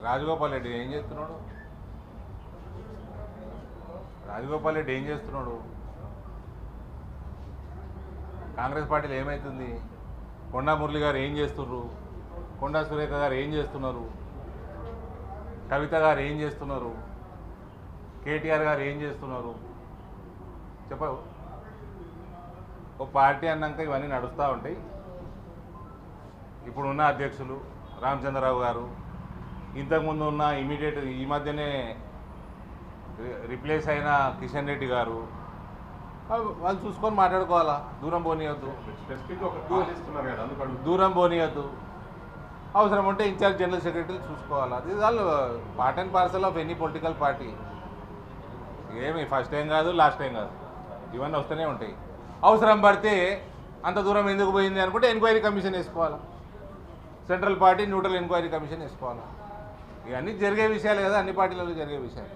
రాజగోపాల్ రెడ్డి ఏం చేస్తున్నాడు? రాజగోపాల్ రెడ్డి ఏం చేస్తున్నాడు? కాంగ్రెస్ పార్టీలో ఏమవుతుంది? కొండా మురళి గారు ఏం చేస్తున్నారు? కొండా సురేఖ గారు ఏం చేస్తున్నారు? కవిత గారు ఏం చేస్తున్నారు? కేటీఆర్ గారు ఏం చేస్తున్నారు? చెప్ప. ఒక పార్టీ అన్నాక ఇవన్నీ నడుస్తూ ఉంటాయి. ఇప్పుడున్న అధ్యక్షులు రామచంద్రరావు గారు, ఇంతకుముందు ఉన్న ఇమీడియట్ ఈ మధ్యనే రిప్లేస్ అయిన కిషన్ రెడ్డి గారు, వాళ్ళు చూసుకొని మాట్లాడుకోవాలా. దూరం పోనీయద్దు, దూరం పోనీయద్దు. అవసరం ఉంటే ఇన్ఛార్జ్ జనరల్ సెక్రటరీలు చూసుకోవాలా. అది వాళ్ళు part and parcel of any political party. ఏమి ఫస్ట్ టైం కాదు, లాస్ట్ టైం కాదు, ఇవన్నీ వస్తూనే ఉంటాయి. అవసరం పడితే అంత దూరం ఎందుకు పోయింది అనుకుంటే ఎంక్వైరీ కమిషన్ వేసుకోవాలా. Central party neutral enquiry commission వేసుకోవాలా. ఇవన్నీ జరిగే విషయాలు కదా, అన్ని పార్టీలలో జరిగే విషయాలు.